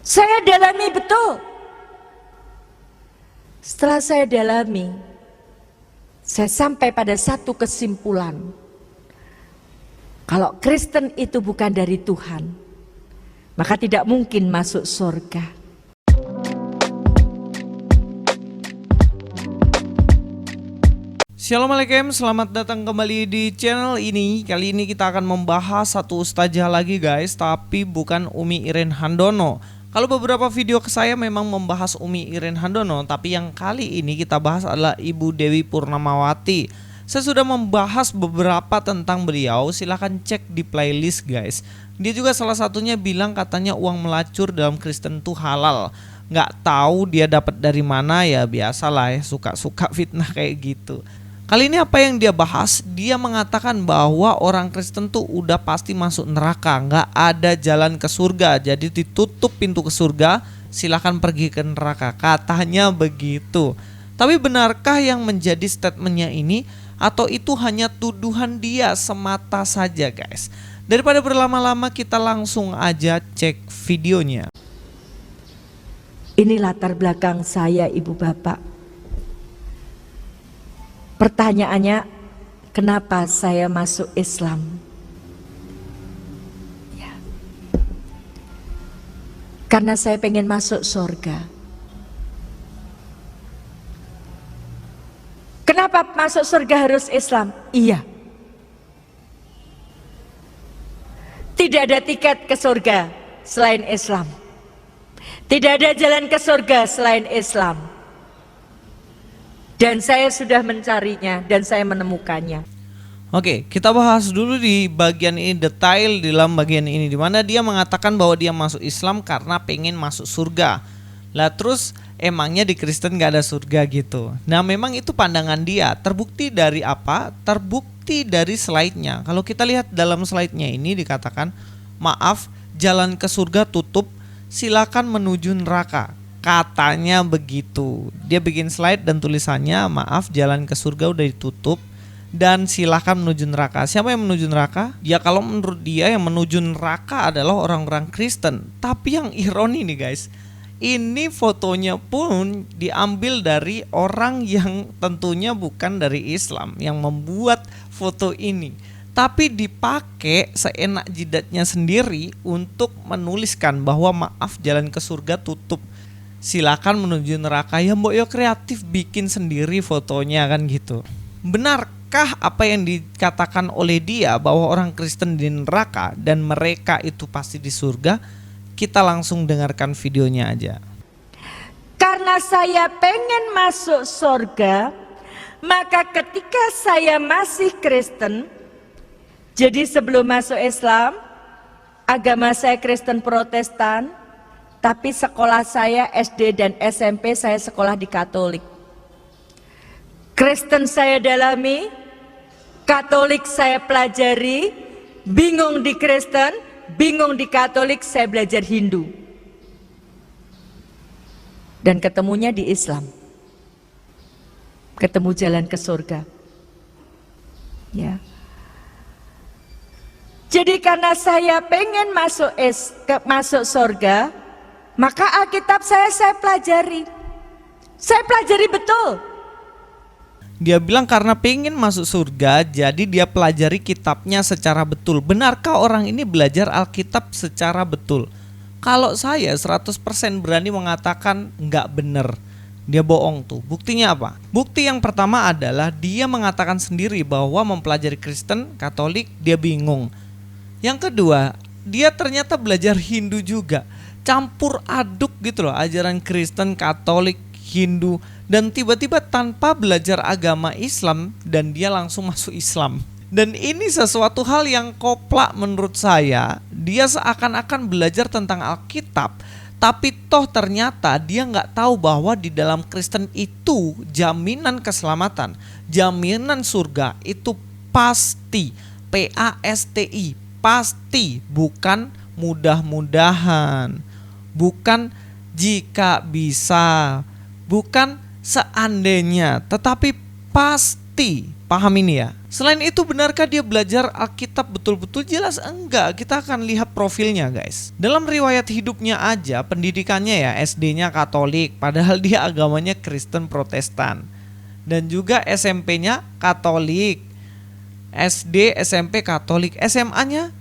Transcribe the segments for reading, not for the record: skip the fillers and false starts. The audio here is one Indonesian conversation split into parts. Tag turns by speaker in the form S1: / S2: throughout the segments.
S1: Saya dalami betul. Setelah saya dalami, saya sampai pada satu kesimpulan. Kalau Kristen itu bukan dari Tuhan, maka tidak mungkin masuk surga.
S2: Assalamualaikum, selamat datang kembali di channel ini. Kali ini kita akan membahas satu ustazah lagi guys, tapi bukan Umi Iren Handono. Kalau beberapa video ke saya memang membahas Umi Iren Handono, tapi yang kali ini kita bahas adalah Ibu Dewi Purnamawati. Saya sudah membahas beberapa tentang beliau, silahkan cek di playlist guys. Dia juga salah satunya bilang katanya uang melacur dalam Kristen itu halal. Nggak tahu dia dapat dari mana, ya biasalah ya, suka-suka fitnah kayak gitu. Kali ini apa yang dia bahas? Dia mengatakan bahwa orang Kristen tuh udah pasti masuk neraka, nggak ada jalan ke surga. Jadi ditutup pintu ke surga, silahkan pergi ke neraka. Katanya begitu. Tapi benarkah yang menjadi statementnya ini? Atau itu hanya tuduhan dia semata saja guys? Daripada berlama-lama kita langsung aja cek videonya.
S1: Ini latar belakang saya, Ibu Bapak. Pertanyaannya, kenapa saya masuk Islam? Ya. Karena saya pengen masuk surga. Kenapa masuk surga harus Islam? Iya. Tidak ada tiket ke surga selain Islam. Tidak ada jalan ke surga selain Islam. Dan saya sudah mencarinya dan saya menemukannya.
S2: Oke, kita bahas dulu di bagian ini, detail dalam bagian ini, di mana dia mengatakan bahwa dia masuk Islam karena pengen masuk surga. Lah terus emangnya di Kristen gak ada surga gitu? Nah memang itu pandangan dia. Terbukti dari apa? Terbukti dari slide-nya. Kalau kita lihat dalam slide-nya ini dikatakan, maaf, jalan ke surga tutup, silakan menuju neraka. Katanya begitu. Dia bikin slide dan tulisannya, maaf, jalan ke surga udah ditutup dan silahkan menuju neraka. Siapa yang menuju neraka? Ya kalau menurut dia yang menuju neraka adalah orang-orang Kristen. Tapi yang ironi nih guys, ini fotonya pun diambil dari orang yang tentunya bukan dari Islam yang membuat foto ini, tapi dipakai seenak jidatnya sendiri untuk menuliskan bahwa maaf, jalan ke surga tutup, silakan menuju neraka. Ya mbok yo kreatif bikin sendiri fotonya kan gitu. Benarkah apa yang dikatakan oleh dia bahwa orang Kristen di neraka dan mereka itu pasti di surga? Kita langsung dengarkan videonya aja.
S1: Karena saya pengen masuk surga, maka ketika saya masih Kristen, jadi sebelum masuk Islam, agama saya Kristen Protestan, tapi sekolah saya SD dan SMP saya sekolah di Katolik. Kristen saya dalami, Katolik saya pelajari, bingung di Kristen, bingung di Katolik, saya belajar Hindu. Dan ketemunya di Islam. Ketemu jalan ke surga. Ya. Jadi karena saya pengen masuk surga, maka Alkitab saya pelajari. Saya pelajari betul.
S2: Dia bilang karena pengen masuk surga, jadi dia pelajari kitabnya secara betul. Benarkah orang ini belajar Alkitab secara betul? Kalau saya 100% berani mengatakan nggak bener. Dia bohong tuh. Buktinya apa? Bukti yang pertama adalah dia mengatakan sendiri bahwa mempelajari Kristen, Katolik, dia bingung. Yang kedua, dia ternyata belajar Hindu juga. Campur aduk gitu loh, ajaran Kristen, Katolik, Hindu, dan tiba-tiba tanpa belajar agama Islam dan dia langsung masuk Islam. Dan ini sesuatu hal yang koplak menurut saya. Dia seakan-akan belajar tentang Alkitab, tapi toh ternyata dia nggak tahu bahwa di dalam Kristen itu jaminan keselamatan, jaminan surga itu pasti, PASTI, pasti, bukan mudah-mudahan, bukan jika bisa, bukan seandainya, tetapi pasti. Paham ini ya. Selain itu, benarkah dia belajar Alkitab betul-betul? Jelas enggak. Kita akan lihat profilnya guys. Dalam riwayat hidupnya aja, pendidikannya ya SD-nya Katolik, padahal dia agamanya Kristen Protestan. Dan juga SMP-nya Katolik, SD, SMP Katolik, SMA-nya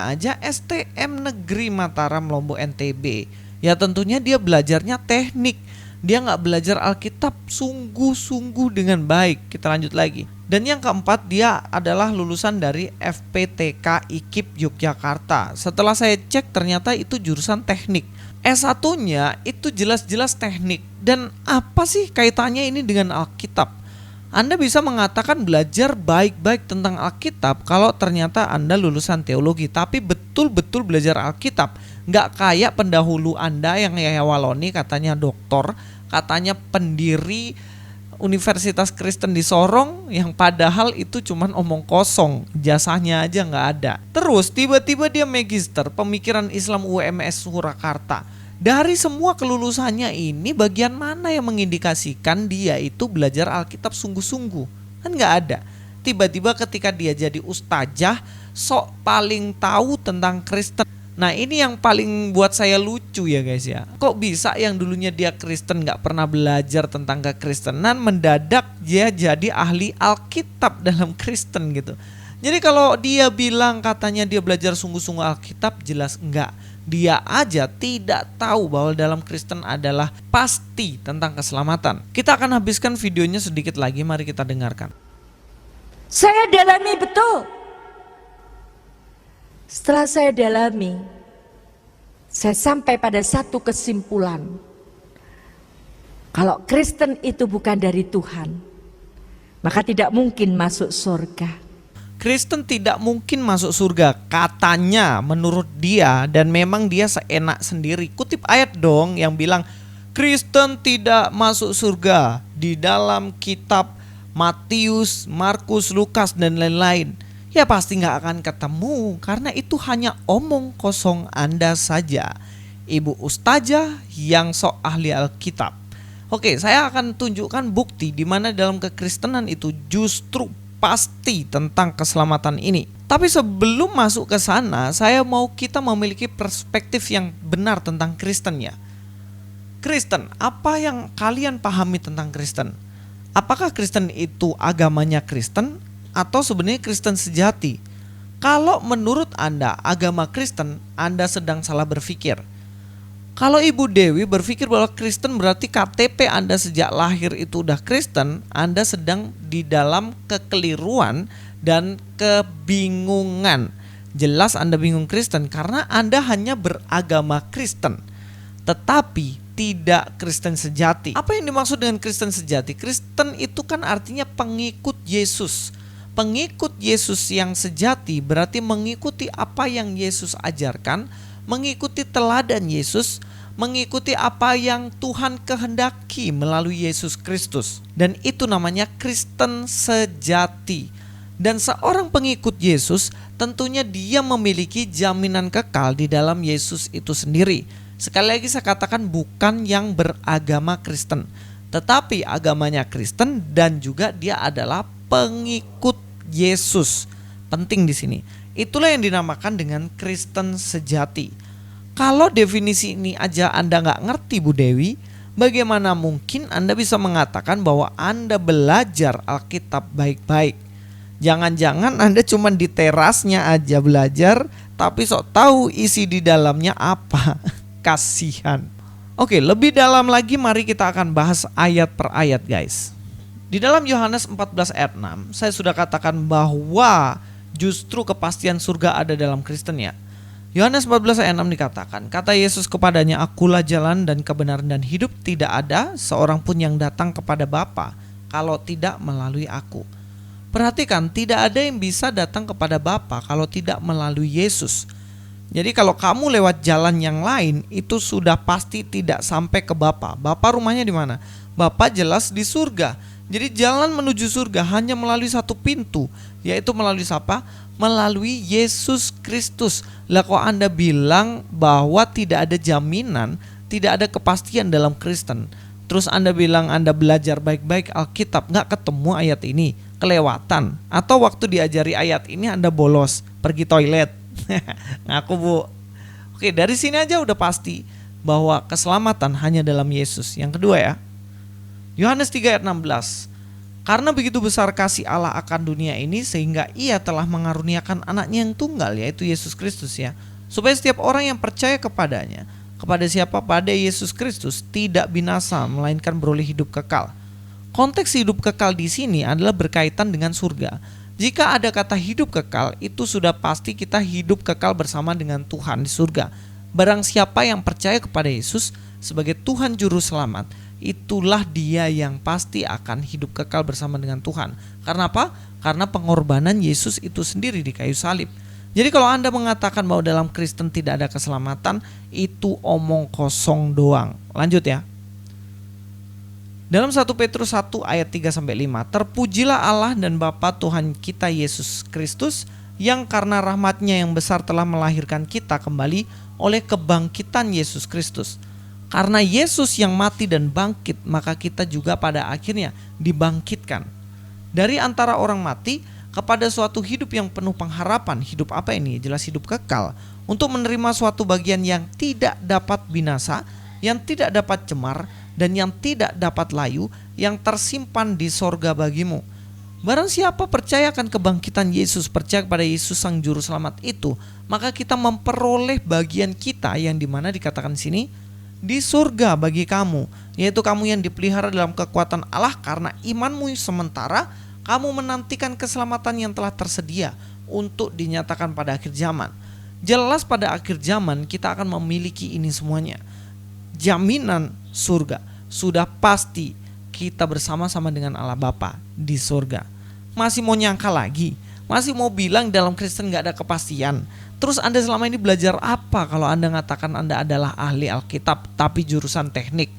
S2: aja STM Negeri Mataram Lombok NTB. Ya tentunya dia belajarnya teknik. Dia nggak belajar Alkitab sungguh-sungguh dengan baik. Kita lanjut lagi. Dan yang keempat, dia adalah lulusan dari FPTK IKIP Yogyakarta. Setelah saya cek ternyata itu jurusan teknik. S1-nya itu jelas-jelas teknik. Dan apa sih kaitannya ini dengan Alkitab? Anda bisa mengatakan belajar baik-baik tentang Alkitab kalau ternyata Anda lulusan teologi, tapi betul-betul belajar Alkitab. Nggak kayak pendahulu Anda yang Yahya Waloni katanya doktor, katanya pendiri Universitas Kristen di Sorong, yang padahal itu cuman omong kosong, jasanya aja nggak ada. Terus tiba-tiba dia magister pemikiran Islam UMS Surakarta. Dari semua kelulusannya ini, bagian mana yang mengindikasikan dia itu belajar Alkitab sungguh-sungguh? Kan nggak ada. Tiba-tiba ketika dia jadi ustazah, sok paling tahu tentang Kristen. Nah ini yang paling buat saya lucu ya guys ya. Kok bisa yang dulunya dia Kristen gak pernah belajar tentang kekristenan, mendadak dia jadi ahli Alkitab dalam Kristen gitu. Jadi kalau dia bilang katanya dia belajar sungguh-sungguh Alkitab, jelas enggak. Dia aja tidak tahu bahwa dalam Kristen adalah pasti tentang keselamatan. Kita akan habiskan videonya sedikit lagi, mari kita dengarkan.
S1: Saya dalami betul. Setelah saya dalami, saya sampai pada satu kesimpulan. Kalau Kristen itu bukan dari Tuhan, maka tidak mungkin masuk surga.
S2: Kristen tidak mungkin masuk surga, katanya menurut dia, dan memang dia seenak sendiri. Kutip ayat dong yang bilang Kristen tidak masuk surga di dalam kitab Matius, Markus, Lukas dan lain-lain. Ya pasti gak akan ketemu, karena itu hanya omong kosong Anda saja, ibu ustazah yang sok ahli Alkitab. Oke, saya akan tunjukkan bukti di mana dalam kekristenan itu justru pasti tentang keselamatan ini. Tapi sebelum masuk ke sana, saya mau kita memiliki perspektif yang benar tentang Kristen ya. Kristen, apa yang kalian pahami tentang Kristen? Apakah Kristen itu agamanya Kristen? Atau sebenarnya Kristen sejati? Kalau menurut Anda agama Kristen, Anda sedang salah berpikir. Kalau Ibu Dewi berpikir bahwa Kristen berarti KTP Anda sejak lahir itu udah Kristen, Anda sedang di dalam kekeliruan dan kebingungan. Jelas Anda bingung Kristen karena Anda hanya beragama Kristen, tetapi tidak Kristen sejati. Apa yang dimaksud dengan Kristen sejati? Kristen itu kan artinya pengikut Yesus. Pengikut Yesus yang sejati berarti mengikuti apa yang Yesus ajarkan, mengikuti teladan Yesus, mengikuti apa yang Tuhan kehendaki melalui Yesus Kristus. Dan itu namanya Kristen sejati. Dan seorang pengikut Yesus tentunya dia memiliki jaminan kekal di dalam Yesus itu sendiri. Sekali lagi saya katakan bukan yang beragama Kristen, tetapi agamanya Kristen dan juga dia adalah pengikut Yesus. Penting di sini. Itulah yang dinamakan dengan Kristen sejati. Kalau definisi ini aja Anda nggak ngerti Bu Dewi, bagaimana mungkin Anda bisa mengatakan bahwa Anda belajar Alkitab baik-baik? Jangan-jangan Anda cuma di terasnya aja belajar, tapi sok tahu isi di dalamnya apa. Kasihan. Oke, lebih dalam lagi mari kita akan bahas ayat per ayat guys. Di dalam Yohanes 14 ayat 6, saya sudah katakan bahwa justru kepastian surga ada dalam Kristen ya. Yohanes 14 ayat 6 dikatakan, kata Yesus kepadanya, akulah jalan dan kebenaran dan hidup, tidak ada seorang pun yang datang kepada Bapa kalau tidak melalui aku. Perhatikan, tidak ada yang bisa datang kepada Bapa kalau tidak melalui Yesus. Jadi kalau kamu lewat jalan yang lain, itu sudah pasti tidak sampai ke Bapa. Bapa rumahnya di mana? Bapa jelas di surga. Jadi jalan menuju surga hanya melalui satu pintu, yaitu melalui siapa? Melalui Yesus Kristus. Lah kok Anda bilang bahwa tidak ada jaminan, tidak ada kepastian dalam Kristen. Terus Anda bilang Anda belajar baik-baik Alkitab, nggak ketemu ayat ini. kelewatan, atau waktu diajari ayat ini Anda bolos, pergi toilet. Ngaku Bu. Oke, dari sini aja udah pasti bahwa keselamatan hanya dalam Yesus. Yang kedua ya, Yohanes 3 ayat 16. Karena begitu besar kasih Allah akan dunia ini sehingga ia telah mengaruniakan anaknya yang tunggal, yaitu Yesus Kristus ya, supaya setiap orang yang percaya kepadanya, kepada siapa? Pada Yesus Kristus, tidak binasa melainkan beroleh hidup kekal. Konteks hidup kekal di sini adalah berkaitan dengan surga. Jika ada kata hidup kekal, itu sudah pasti kita hidup kekal bersama dengan Tuhan di surga. Barang siapa yang percaya kepada Yesus sebagai Tuhan Juru Selamat, itulah dia yang pasti akan hidup kekal bersama dengan Tuhan. Karena apa? Karena pengorbanan Yesus itu sendiri di kayu salib. Jadi kalau Anda mengatakan bahwa dalam Kristen tidak ada keselamatan, itu omong kosong doang. Lanjut ya. Dalam 1 Petrus 1 ayat 3-5, terpujilah Allah dan Bapa Tuhan kita Yesus Kristus, yang karena rahmat-Nya yang besar telah melahirkan kita kembali oleh kebangkitan Yesus Kristus. Karena Yesus yang mati dan bangkit, maka kita juga pada akhirnya dibangkitkan dari antara orang mati kepada suatu hidup yang penuh pengharapan. Hidup apa ini? Jelas hidup kekal, untuk menerima suatu bagian yang tidak dapat binasa, yang tidak dapat cemar, dan yang tidak dapat layu, yang tersimpan di sorga bagimu. Barang siapa percaya akan kebangkitan Yesus, percaya kepada Yesus Sang Juru Selamat itu, maka kita memperoleh bagian kita yang dimana dikatakan di sini, di surga bagi kamu, yaitu kamu yang dipelihara dalam kekuatan Allah karena imanmu sementara kamu menantikan keselamatan yang telah tersedia untuk dinyatakan pada akhir zaman. Jelas pada akhir zaman kita akan memiliki ini semuanya. Jaminan surga sudah pasti, kita bersama-sama dengan Allah Bapa di surga. Masih mau nyangka lagi? Masih mau bilang dalam Kristen gak ada kepastian? Terus Anda selama ini belajar apa kalau Anda mengatakan Anda adalah ahli Alkitab tapi jurusan teknik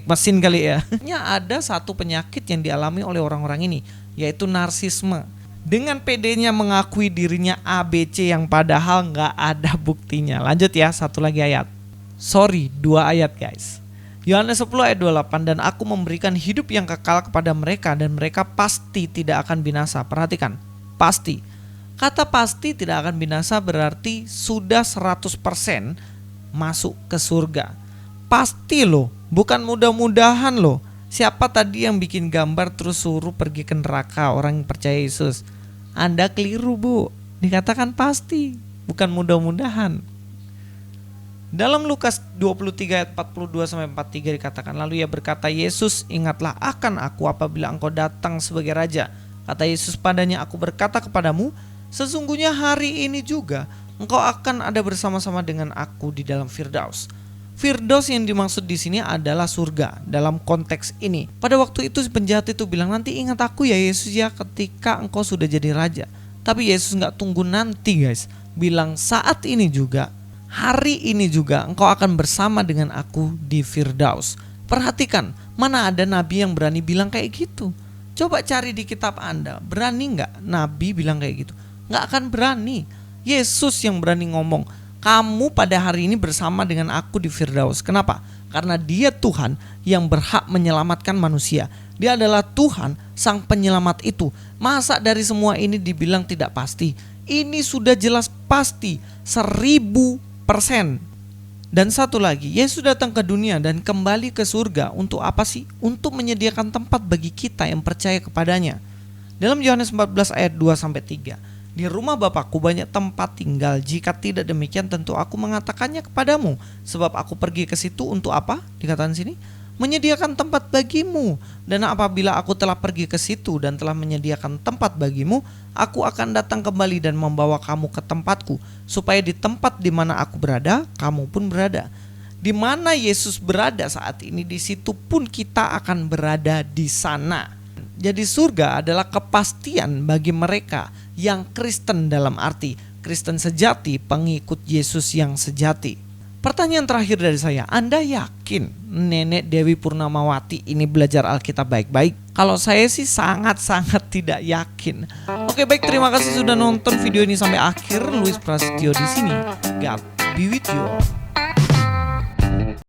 S2: mesin kali ya? Ada satu penyakit yang dialami oleh orang-orang ini, yaitu narsisme. Dengan pedenya mengakui dirinya ABC yang padahal gak ada buktinya. Lanjut ya, satu lagi ayat. 2 ayat guys. Yohanes 10 ayat 28, dan aku memberikan hidup yang kekal kepada mereka dan mereka pasti tidak akan binasa. Perhatikan, pasti. Kata pasti tidak akan binasa berarti sudah 100% masuk ke surga. Pasti loh, bukan mudah-mudahan loh. Siapa tadi yang bikin gambar terus suruh pergi ke neraka orang yang percaya Yesus? Anda keliru Bu, dikatakan pasti, bukan mudah-mudahan. Dalam Lukas 23 ayat 42-43 dikatakan, lalu ia berkata, Yesus, ingatlah akan aku apabila engkau datang sebagai raja. Kata Yesus padanya, aku berkata kepadamu, sesungguhnya hari ini juga engkau akan ada bersama-sama dengan aku di dalam Firdaus. Firdaus yang dimaksud di sini adalah surga dalam konteks ini. Pada waktu itu penjahat itu bilang, nanti ingat aku ya Yesus ya ketika engkau sudah jadi raja. Tapi Yesus gak tunggu nanti guys, bilang saat ini juga, hari ini juga engkau akan bersama dengan aku di Firdaus. Perhatikan, mana ada nabi yang berani bilang kayak gitu? Coba cari di kitab Anda, berani gak nabi bilang kayak gitu? Gak akan berani. Yesus yang berani ngomong, kamu pada hari ini bersama dengan aku di Firdaus. Kenapa? Karena dia Tuhan yang berhak menyelamatkan manusia. Dia adalah Tuhan sang penyelamat itu. Masa dari semua ini dibilang tidak pasti? Ini sudah jelas pasti 1000%. Dan satu lagi, Yesus datang ke dunia dan kembali ke surga untuk apa sih? Untuk menyediakan tempat bagi kita yang percaya kepadanya. Dalam Yohanes 14 ayat 2-3, di rumah Bapakku banyak tempat tinggal. Jika tidak demikian tentu aku mengatakannya kepadamu. Sebab aku pergi ke situ untuk apa? Dikatakan sini, menyediakan tempat bagimu. Dan apabila aku telah pergi ke situ dan telah menyediakan tempat bagimu, aku akan datang kembali dan membawa kamu ke tempatku, supaya di tempat di mana aku berada, kamu pun berada. Di mana Yesus berada saat ini, di situ pun kita akan berada di sana. Jadi surga adalah kepastian bagi mereka yang Kristen, dalam arti Kristen sejati, pengikut Yesus yang sejati. Pertanyaan terakhir dari saya, Anda yakin Nenek Dewi Purnamawati ini belajar Alkitab baik-baik? Kalau saya sih sangat-sangat tidak yakin. Oke baik, terima kasih sudah nonton video ini sampai akhir. Luis Prasetyo di sini. God be with you.